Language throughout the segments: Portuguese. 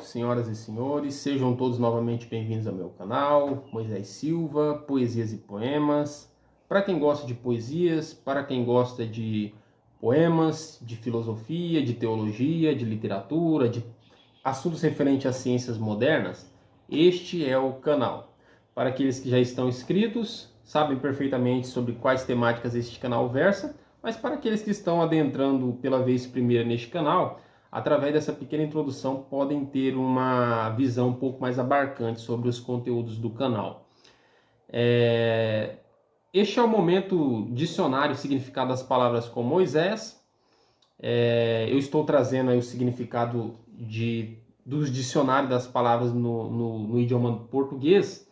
senhoras e senhores, sejam todos novamente bem-vindos ao meu canal, Moisés Silva, Poesias e Poemas. Para quem gosta de poesias, para quem gosta de poemas, de filosofia, de teologia, de literatura, de assuntos referentes às ciências modernas, este é o canal. Para aqueles que já estão inscritos, sabem perfeitamente sobre quais temáticas este canal versa, mas para aqueles que estão adentrando pela vez primeira neste canal, através dessa pequena introdução, podem ter uma visão um pouco mais abarcante sobre os conteúdos do canal. Este é o momento dicionário significado das palavras com Moisés. Eu estou trazendo aí o significado dos dicionários das palavras no idioma português,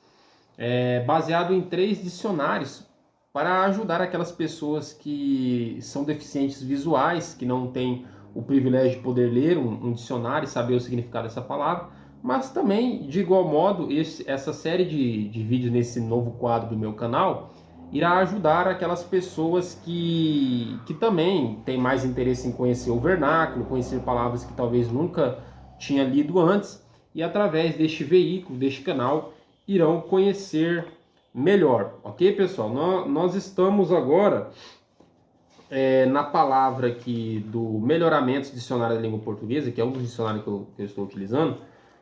baseado em 3 dicionários para ajudar aquelas pessoas que são deficientes visuais, que não têm o privilégio de poder ler um dicionário e saber o significado dessa palavra, mas também, de igual modo, essa série de vídeos nesse novo quadro do meu canal irá ajudar aquelas pessoas que também têm mais interesse em conhecer o vernáculo, conhecer palavras que talvez nunca tinha lido antes, e através deste veículo, deste canal, irão conhecer melhor. Ok, pessoal? Nós estamos agora na palavra aqui do Melhoramentos Dicionário da Língua Portuguesa, que é um dos dicionários que eu estou utilizando.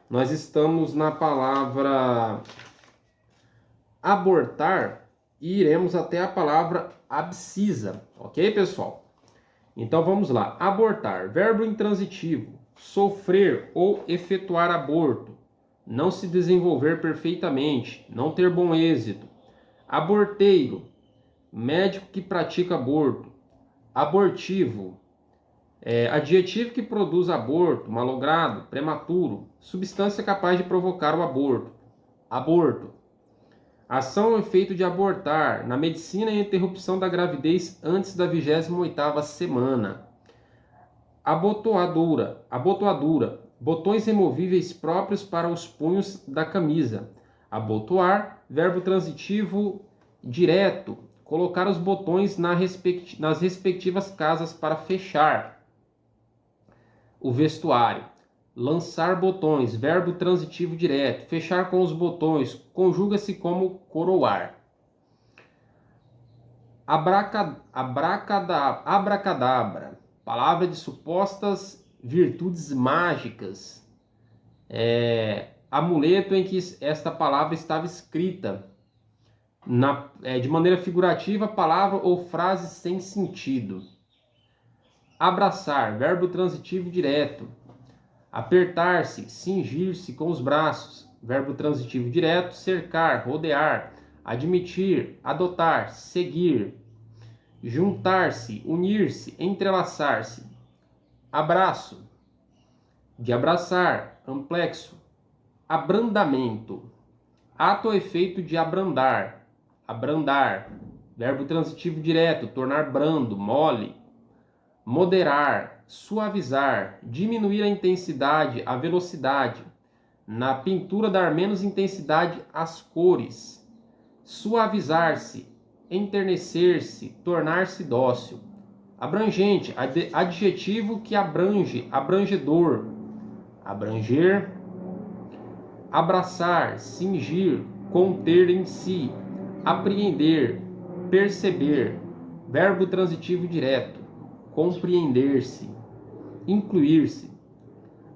Nós estamos na palavra abortar e iremos até a palavra abscissa. Ok, pessoal? Então vamos lá. Abortar, verbo intransitivo, sofrer ou efetuar aborto, não se desenvolver perfeitamente, não ter bom êxito. Aborteiro, médico que pratica aborto. Abortivo, adjetivo que produz aborto, malogrado, prematuro, substância capaz de provocar o aborto. Aborto, ação ou efeito de abortar, na medicina, a interrupção da gravidez antes da 28ª semana. Abotoadura, botões removíveis próprios para os punhos da camisa. Abotoar, verbo transitivo direto, colocar os botões nas respectivas casas para fechar. O vestuário. Lançar botões, verbo transitivo direto, fechar com os botões, conjuga-se como coroar. Abracadabra, palavra de supostas virtudes mágicas. Amuleto em que esta palavra estava escrita. De maneira figurativa, palavra ou frase sem sentido. Abraçar, verbo transitivo direto. Apertar-se, cingir-se com os braços, verbo transitivo direto. Cercar, rodear. Admitir, adotar, seguir. Juntar-se, unir-se, entrelaçar-se. Abraço, de abraçar, amplexo. Abrandamento, ato ou efeito de abrandar. Abrandar, verbo transitivo direto, tornar brando, mole. Moderar, suavizar, diminuir a intensidade, a velocidade. Na pintura, dar menos intensidade às cores. Suavizar-se, enternecer-se, tornar-se dócil. Abrangente, adjetivo que abrange, abrangedor. Abranger. Abraçar, cingir, conter em si. Apreender, perceber, verbo transitivo direto, compreender-se, incluir-se.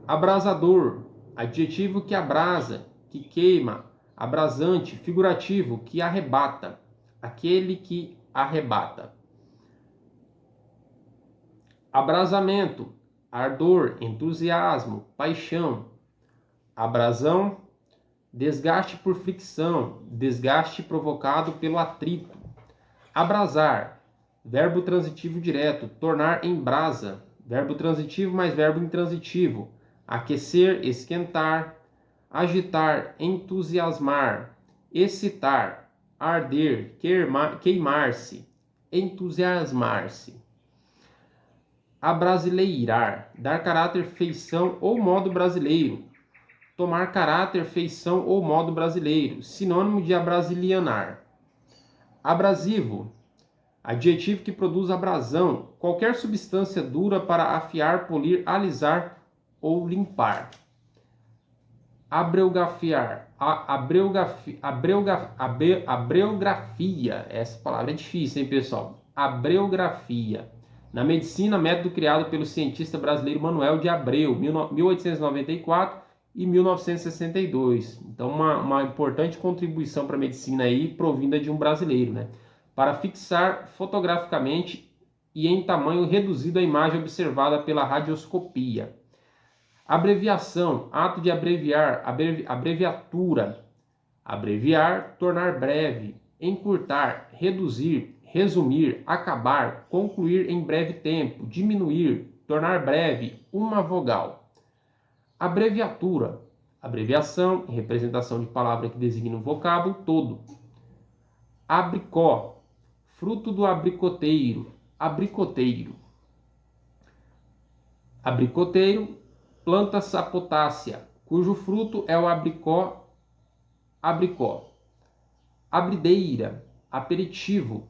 Abrasador, adjetivo que abrasa, que queima, abrasante, figurativo, que arrebata, aquele que arrebata. Abrasamento, ardor, entusiasmo, paixão. Abrasão, desgaste por fricção, desgaste provocado pelo atrito. Abrasar, verbo transitivo direto, tornar em brasa, verbo transitivo mais verbo intransitivo. Aquecer, esquentar, agitar, entusiasmar, excitar, arder, queimar-se, entusiasmar-se. Abrasileirar, dar caráter, feição ou modo brasileiro. Tomar caráter, feição ou modo brasileiro, sinônimo de abrasilianar. Abrasivo, adjetivo que produz abrasão, qualquer substância dura para afiar, polir, alisar ou limpar. Abreugrafiar. Abreografia. Essa palavra é difícil, hein, pessoal? Abreografia. Na medicina, método criado pelo cientista brasileiro Manuel de Abreu, 1894 e 1962. Então, uma importante contribuição para a medicina aí, provinda de um brasileiro, né? Para fixar fotograficamente e em tamanho reduzido a imagem observada pela radioscopia. Abreviação, ato de abreviar, abreviatura. Abreviar, tornar breve, encurtar, reduzir, resumir, acabar, concluir em breve tempo, diminuir, tornar breve, uma vogal. Abreviatura, abreviação, representação de palavra que designa um vocábulo todo. Abricó, fruto do abricoteiro, abricoteiro. Abricoteiro, planta sapotácea, cujo fruto é o abricó, abricó. Abrideira, aperitivo.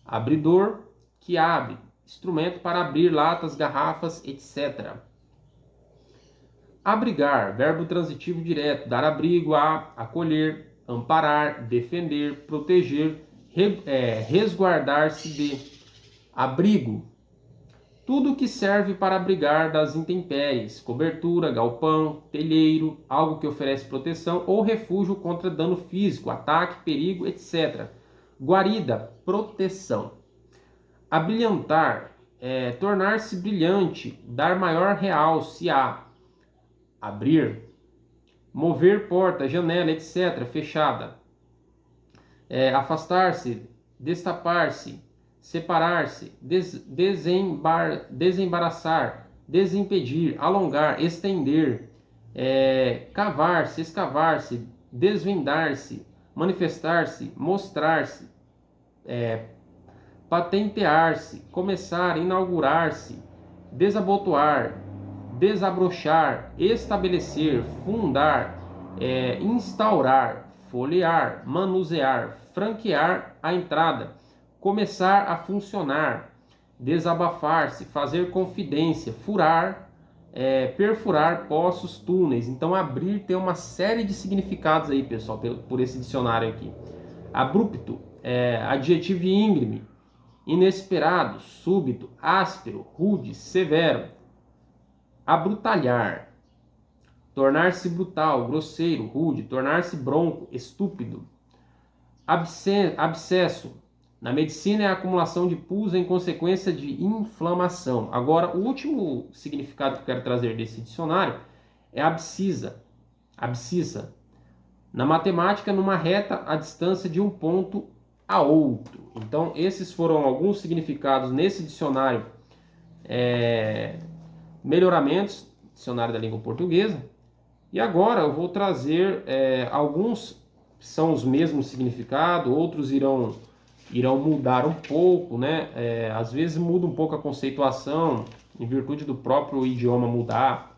Abridor, que abre, instrumento para abrir latas, garrafas, etc. Abrigar, verbo transitivo direto, dar abrigo a, acolher, amparar, defender, proteger, resguardar-se de. Abrigo, tudo que serve para abrigar das intempéries, cobertura, galpão, telheiro, algo que oferece proteção ou refúgio contra dano físico, ataque, perigo, etc. Guarida, proteção. Abrilhantar, tornar-se brilhante, dar maior realce a. Abrir. Mover porta, janela, etc. Fechada. Afastar-se, destapar-se, separar-se, desembaraçar, desimpedir, alongar, estender, cavar-se, escavar-se, desvendar-se, manifestar-se, mostrar-se, patentear-se, começar, inaugurar-se, desabotoar, desabrochar, estabelecer, fundar, instaurar, folhear, manusear, franquear a entrada, começar a funcionar, desabafar-se, fazer confidência, furar, perfurar poços, túneis. Então, abrir tem uma série de significados aí, pessoal, por esse dicionário aqui. Abrupto, adjetivo íngreme, inesperado, súbito, áspero, rude, severo. Abrutalhar, tornar-se brutal, grosseiro, rude, tornar-se bronco, estúpido. Abscesso, na medicina é a acumulação de pus em consequência de inflamação. Agora, o último significado que eu quero trazer desse dicionário é abscissa. Abscissa. Na matemática, numa reta a distância de um ponto a outro. Então, esses foram alguns significados nesse dicionário. Melhoramentos, dicionário da língua portuguesa. E agora eu vou trazer alguns que são os mesmos significados, outros irão mudar um pouco, né? Às vezes muda um pouco a conceituação, em virtude do próprio idioma mudar.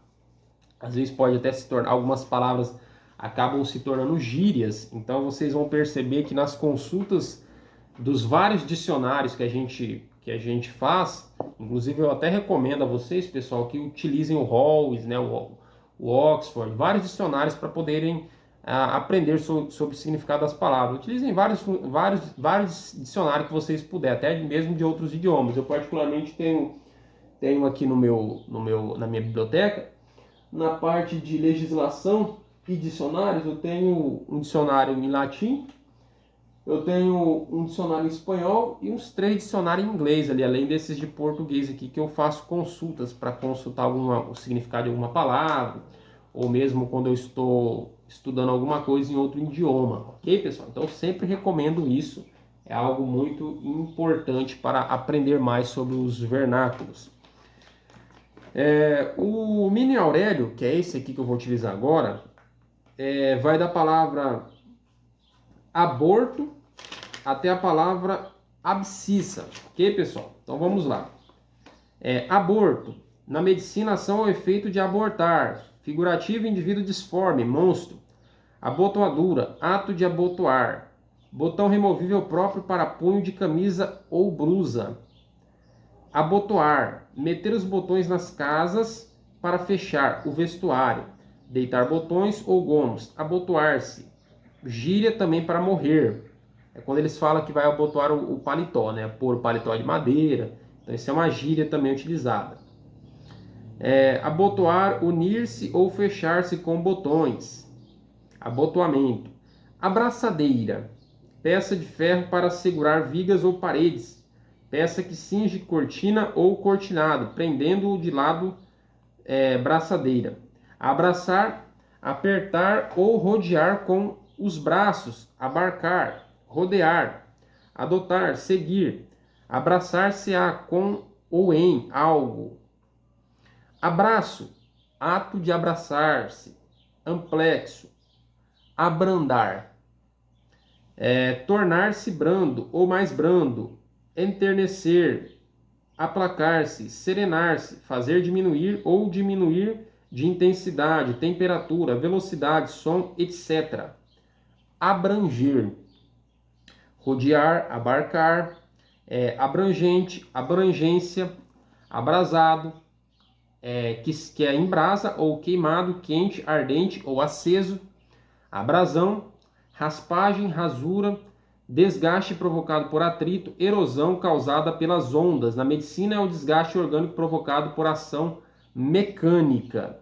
Às vezes pode até se tornar, algumas palavras acabam se tornando gírias. Então vocês vão perceber que nas consultas dos vários dicionários que a gente faz, inclusive eu até recomendo a vocês, pessoal, que utilizem o Halls, né, o Oxford, vários dicionários para poderem aprender sobre o significado das palavras. Utilizem vários dicionários que vocês puderem, até mesmo de outros idiomas. Eu particularmente tenho aqui na minha biblioteca, na parte de legislação e dicionários, eu tenho um dicionário em latim, eu tenho um dicionário em espanhol e uns 3 dicionários em inglês ali, além desses de português aqui, que eu faço consultas para consultar o significado de alguma palavra, ou mesmo quando eu estou estudando alguma coisa em outro idioma, ok, pessoal? Então eu sempre recomendo isso, é algo muito importante para aprender mais sobre os vernáculos. O Mini Aurélio, que é esse aqui que eu vou utilizar agora, vai da palavra aborto até a palavra abscissa, ok, pessoal? Então vamos lá. Aborto, na medicina, ação ou efeito de abortar, figurativo, indivíduo disforme, monstro. Abotoadura, ato de abotoar, botão removível próprio para punho de camisa ou blusa. Abotoar, meter os botões nas casas para fechar o vestuário. deitar botões ou gomos. Abotoar-se, gíria também para morrer. É quando eles falam que vai abotoar o paletó, né? Pôr o paletó de madeira. Então, isso é uma gíria também utilizada. Abotoar, unir-se ou fechar-se com botões. Abotoamento. Abraçadeira, peça de ferro para segurar vigas ou paredes. Peça que cinge cortina ou cortinado, prendendo-o de lado, braçadeira. Abraçar, apertar ou rodear com os braços. Abarcar, rodear. Adotar, seguir. Abraçar-se-á com ou em algo. Abraço, ato de abraçar-se. Amplexo, abrandar. Tornar-se brando ou mais brando. Enternecer, aplacar-se, serenar-se, fazer diminuir ou diminuir de intensidade, temperatura, velocidade, som, etc. Abranger, rodear, abarcar, abrangente, abrangência, abrasado, que é em brasa ou queimado, quente, ardente ou aceso, abrasão, raspagem, rasura, desgaste provocado por atrito, erosão causada pelas ondas. Na medicina é o desgaste orgânico provocado por ação mecânica.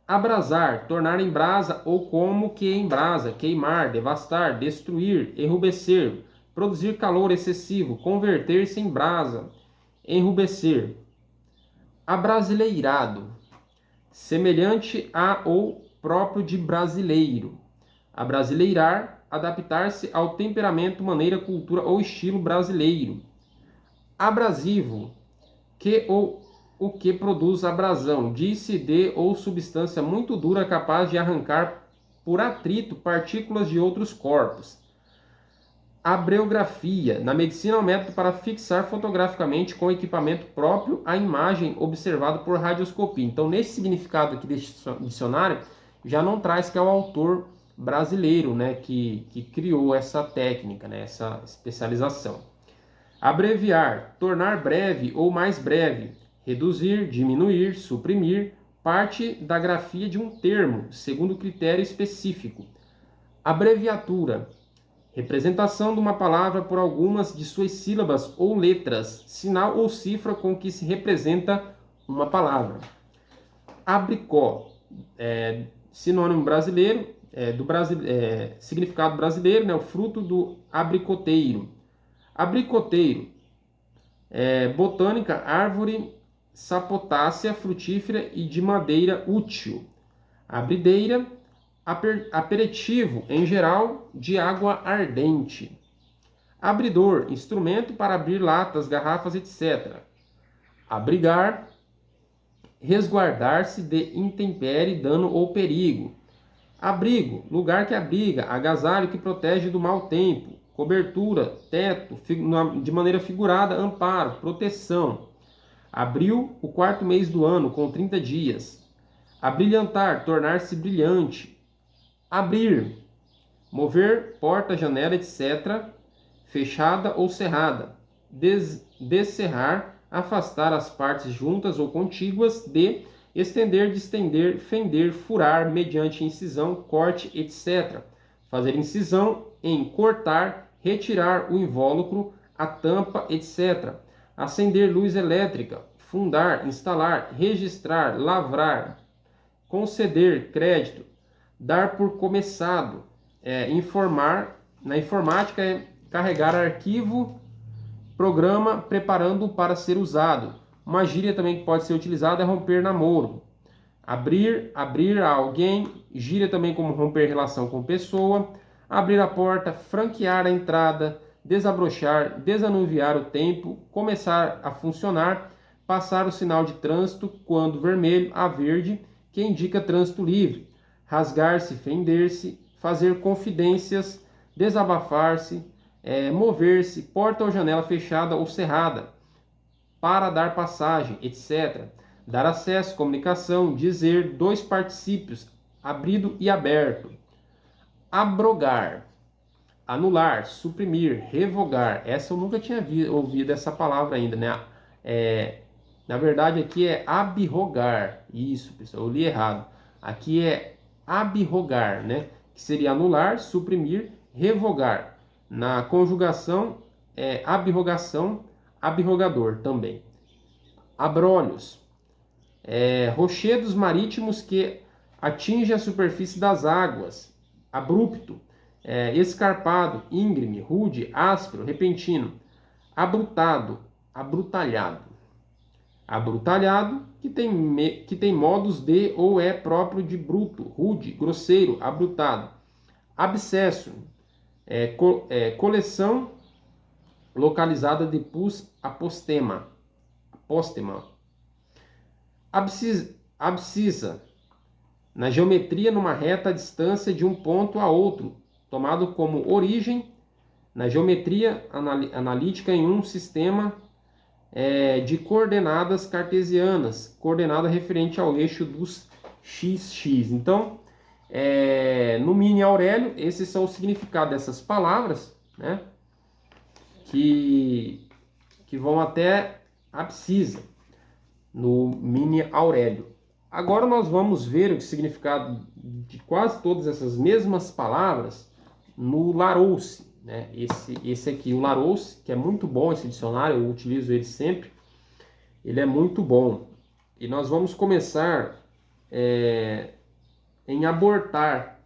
Abrasar, tornar em brasa ou como que em brasa, queimar, devastar, destruir, enrubescer, produzir calor excessivo, converter-se em brasa, enrubescer. Abrasileirado, semelhante a ou próprio de brasileiro. Abrasileirar, adaptar-se ao temperamento, maneira, cultura ou estilo brasileiro. Abrasivo, que ou o que produz abrasão, diz-se de ou substância muito dura capaz de arrancar por atrito partículas de outros corpos. Abreografia, na medicina é um método para fixar fotograficamente com equipamento próprio a imagem observada por radioscopia. Então, nesse significado aqui desse dicionário, já não traz que é o autor brasileiro, né, que criou essa técnica, né, essa especialização. Abreviar, tornar breve ou mais breve, reduzir, diminuir, suprimir, parte da grafia de um termo, segundo critério específico. Abreviatura, representação de uma palavra por algumas de suas sílabas ou letras, sinal ou cifra com que se representa uma palavra. Abricó, sinônimo brasileiro, significado brasileiro, né, o fruto do abricoteiro. Abricoteiro, botânica, árvore sapotácea, frutífera e de madeira útil. Abrideira, aperitivo, em geral, de água ardente. Abridor, instrumento para abrir latas, garrafas, etc. Abrigar, resguardar-se de intempérie, dano ou perigo. Abrigo, lugar que abriga, agasalho que protege do mau tempo, cobertura, teto, de maneira figurada, amparo, proteção. Abril, o quarto mês do ano, com 30 dias. Abrilhantar, tornar-se brilhante. Abrir, mover, porta, janela, etc., fechada ou cerrada. Descerrar, afastar as partes juntas ou contíguas de estender, distender, fender, furar, mediante incisão, corte, etc. Fazer incisão em cortar, retirar o invólucro, a tampa, etc. Acender luz elétrica, fundar, instalar, registrar, lavrar, conceder crédito, dar por começado, informar. Na informática é carregar arquivo, programa, preparando para ser usado. Uma gíria também que pode ser utilizada é romper namoro. Abrir a alguém, gíria também como romper relação com pessoa. Abrir a porta, franquear a entrada, desabrochar, desanuviar o tempo, começar a funcionar, passar o sinal de trânsito quando vermelho a verde, que indica trânsito livre. Rasgar-se, fender-se, fazer confidências, desabafar-se, mover-se, porta ou janela fechada ou cerrada, para dar passagem, etc. Dar acesso, comunicação, dizer, dois particípios, abrido e aberto. Abrogar, anular, suprimir, revogar. Essa eu nunca tinha ouvido essa palavra ainda, né? Na verdade aqui é abrogar. Isso, pessoal, eu li errado. Aqui é abrogar, né? Que seria anular, suprimir, revogar. Na conjugação é abrogação, abrogador também. Abrolhos, rochedos marítimos que atingem a superfície das águas. Abrupto, escarpado, íngreme, rude, áspero, repentino. Abrutado, abrutalhado. Abrutalhado, que tem modos de ou é próprio de bruto, rude, grosseiro, abrutado. Abscesso, coleção localizada de pus apostema. Abscissa, na geometria numa reta a distância de um ponto a outro, tomado como origem na geometria analítica em um sistema de coordenadas cartesianas, coordenada referente ao eixo dos xx. Então, no Mini Aurélio, esses são os significados dessas palavras, né, que vão até abscissa, no Mini Aurélio. Agora nós vamos ver o significado de quase todas essas mesmas palavras no Larousse, né? Esse aqui, o Larousse, que é muito bom esse dicionário, eu utilizo ele sempre, ele é muito bom. E nós vamos começar em abortar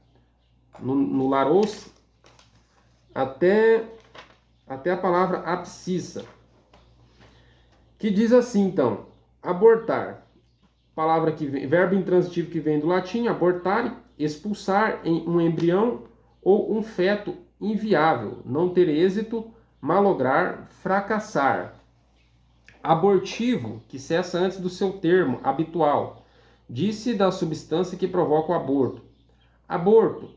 no Larousse até a palavra abscissa, que diz assim, então: abortar, palavra que vem, verbo intransitivo que vem do latim, abortare, expulsar em um embrião ou um feto inviável, não ter êxito, malograr, fracassar. Abortivo, que cessa antes do seu termo habitual, disse da substância que provoca o aborto. Aborto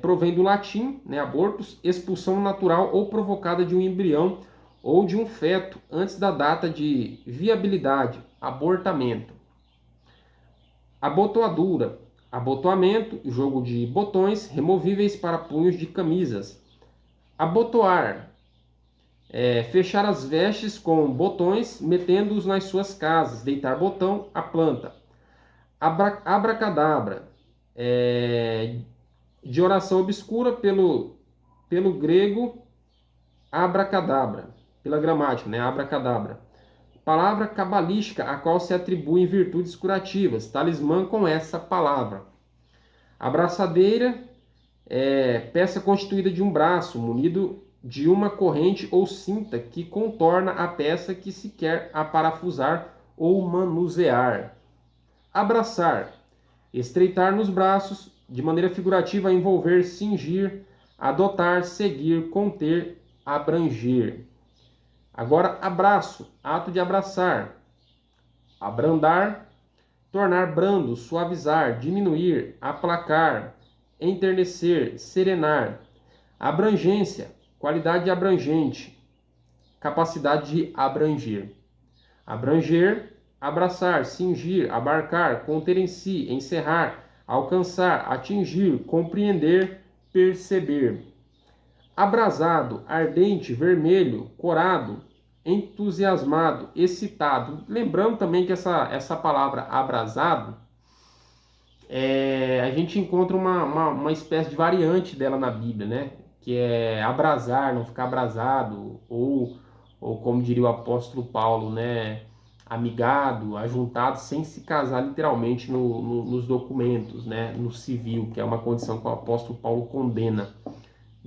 provém do latim, né, abortus, expulsão natural ou provocada de um embrião ou de um feto antes da data de viabilidade, abortamento. Abotoadura, abotoamento, jogo de botões removíveis para punhos de camisas. Abotoar, fechar as vestes com botões, metendo-os nas suas casas, deitar botão, a planta. Abracadabra, de oração obscura pelo grego abracadabra, pela gramática, né? Abracadabra. Palavra cabalística a qual se atribuem virtudes curativas, talismã com essa palavra. Abraçadeira, peça constituída de um braço, munido de uma corrente ou cinta que contorna a peça que se quer aparafusar ou manusear. Abraçar, estreitar nos braços, de maneira figurativa, envolver, cingir, adotar, seguir, conter, abranger. Agora, abraço, ato de abraçar. Abrandar, tornar brando, suavizar, diminuir, aplacar, enternecer, serenar. Abrangência, qualidade abrangente, capacidade de abranger. Abranger, abraçar, cingir, abarcar, conter em si, encerrar, alcançar, atingir, compreender, perceber. Abrasado, ardente, vermelho, corado, entusiasmado, excitado. Lembrando também que essa palavra abrasado, a gente encontra uma espécie de variante dela na Bíblia, né? Que é abrasar, não ficar abrasado, ou como diria o apóstolo Paulo, né? Amigado, ajuntado, sem se casar literalmente nos documentos, né? No civil, que é uma condição que o apóstolo Paulo condena.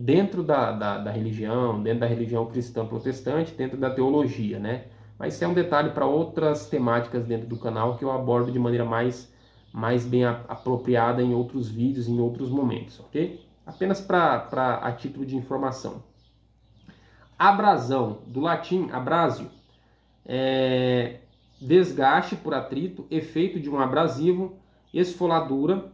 Dentro da religião, dentro da religião cristã protestante, dentro da teologia, né? Mas isso é um detalhe para outras temáticas dentro do canal que eu abordo de maneira mais bem apropriada em outros vídeos, em outros momentos, ok? Apenas a título de informação. Abrasão, do latim abrasio, desgaste por atrito, efeito de um abrasivo, esfoladura.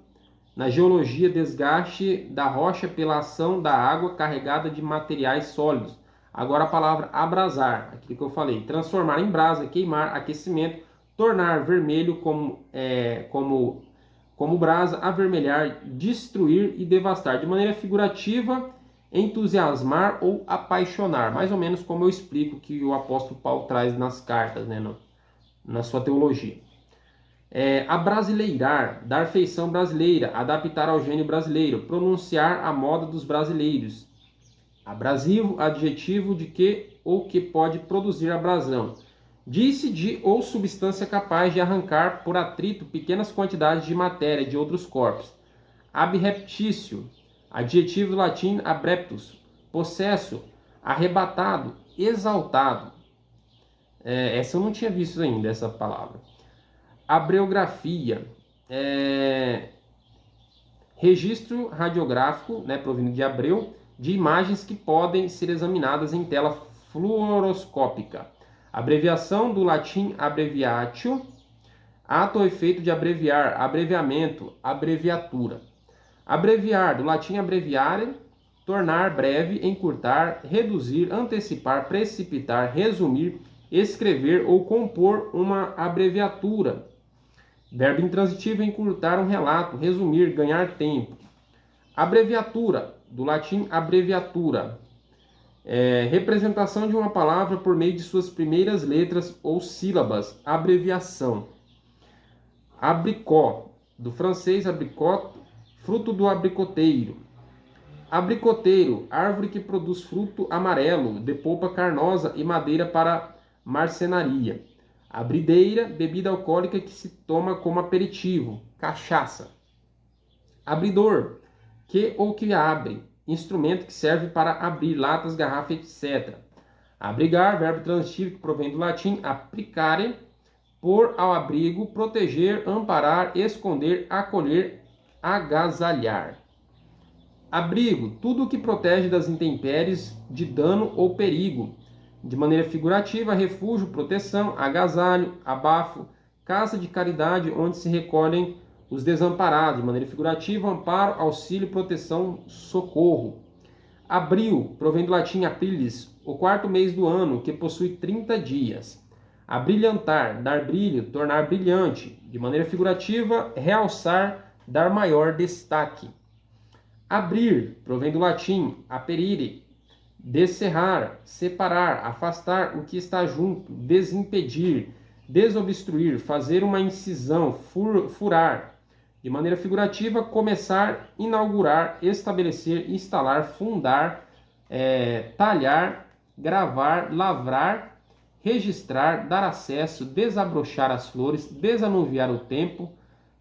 Na geologia, desgaste da rocha pela ação da água carregada de materiais sólidos. Agora a palavra abrasar, aquilo que eu falei, transformar em brasa, queimar, aquecimento, tornar vermelho como brasa, avermelhar, destruir e devastar. De maneira figurativa, entusiasmar ou apaixonar. Mais ou menos como eu explico que o apóstolo Paulo traz nas cartas, né, na sua teologia. Abrasileirar, dar feição brasileira, adaptar ao gênio brasileiro, pronunciar a moda dos brasileiros. Abrasivo, adjetivo de que ou que pode produzir abrasão. Disse de ou substância capaz de arrancar por atrito pequenas quantidades de matéria de outros corpos. Abreptício, adjetivo do latim abreptus, possesso, arrebatado, exaltado. Essa eu não tinha visto ainda, essa palavra. Abreografia, registro radiográfico, né, provindo de Abreu, de imagens que podem ser examinadas em tela fluoroscópica. Abreviação do latim abbreviatio, ato ou efeito de abreviar, abreviamento, abreviatura. Abreviar, do latim abbreviare, tornar breve, encurtar, reduzir, antecipar, precipitar, resumir, escrever ou compor uma abreviatura. Verbo intransitivo, encurtar um relato, resumir, ganhar tempo. Abreviatura, do latim abreviatura, representação de uma palavra por meio de suas primeiras letras ou sílabas, abreviação. Abricó, do francês abricot, fruto do abricoteiro. Abricoteiro, árvore que produz fruto amarelo, de polpa carnosa e madeira para marcenaria. Abrideira, bebida alcoólica que se toma como aperitivo, cachaça. Abridor, que ou que abre, instrumento que serve para abrir latas, garrafas, etc. Abrigar, verbo transitivo que provém do latim applicare, pôr ao abrigo, proteger, amparar, esconder, acolher, agasalhar. Abrigo, tudo o que protege das intempéries, de dano ou perigo. De maneira figurativa, refúgio, proteção, agasalho, abafo, casa de caridade onde se recolhem os desamparados. De maneira figurativa, amparo, auxílio, proteção, socorro. Abril, provém do latim aprilis, o quarto mês do ano, que possui 30 dias. Abrilhantar, dar brilho, tornar brilhante. De maneira figurativa, realçar, dar maior destaque. Abrir, provém do latim aperire, descerrar, separar, afastar o que está junto, desimpedir, desobstruir, fazer uma incisão, furar. De maneira figurativa, começar, inaugurar, estabelecer, instalar, fundar, talhar, gravar, lavrar, registrar, dar acesso, desabrochar as flores, desanuviar o tempo,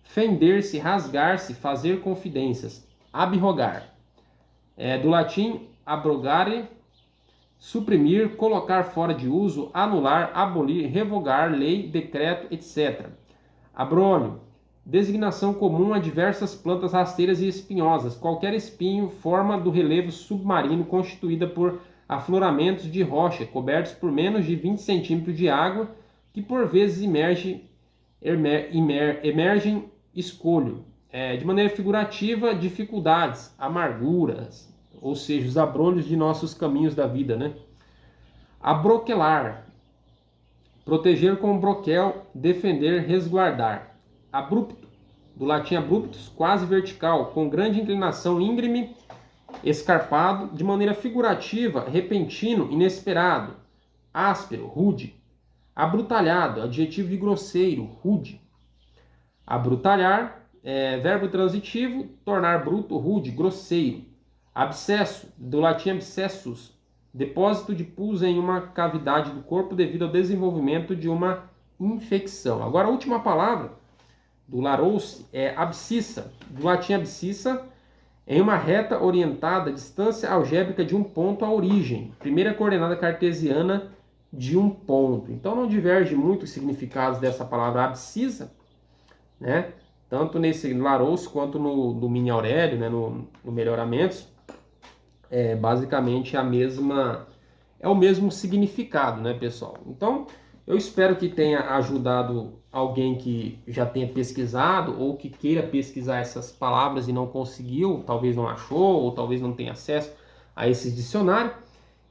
fender-se, rasgar-se, fazer confidências. Abrogar, do latim abrogare, suprimir, colocar fora de uso, anular, abolir, revogar, lei, decreto, etc. Abrônio, designação comum a diversas plantas rasteiras e espinhosas. Qualquer espinho, forma do relevo submarino constituída por afloramentos de rocha, cobertos por menos de 20 centímetros de água, que por vezes emergem escolho. De maneira figurativa, dificuldades, amarguras, ou seja, os abrolhos de nossos caminhos da vida, né? Abroquelar, proteger com broquel, defender, resguardar. Abrupto, do latim abruptus, quase vertical, com grande inclinação, íngreme, escarpado, de maneira figurativa, repentino, inesperado. Áspero, rude. Abrutalhado, adjetivo de grosseiro, rude. Abrutalhar, verbo transitivo, tornar bruto, rude, grosseiro. Abscesso, do latim abscessus, depósito de pus em uma cavidade do corpo devido ao desenvolvimento de uma infecção. Agora a última palavra do Larousse é abscissa, do latim abscissa, em uma reta orientada à distância algébrica de um ponto à origem, primeira coordenada cartesiana de um ponto. Então não diverge muito os significados dessa palavra abscissa, né? Tanto nesse Larousse quanto no Mini Aurélio, né? no Melhoramentos, basicamente é o mesmo significado, né, pessoal? Então, eu espero que tenha ajudado alguém que já tenha pesquisado ou que queira pesquisar essas palavras e não conseguiu, talvez não achou ou talvez não tenha acesso a esses dicionários.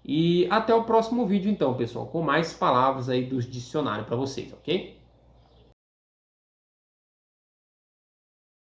E até o próximo vídeo, então, pessoal, com mais palavras aí dos dicionários para vocês, ok?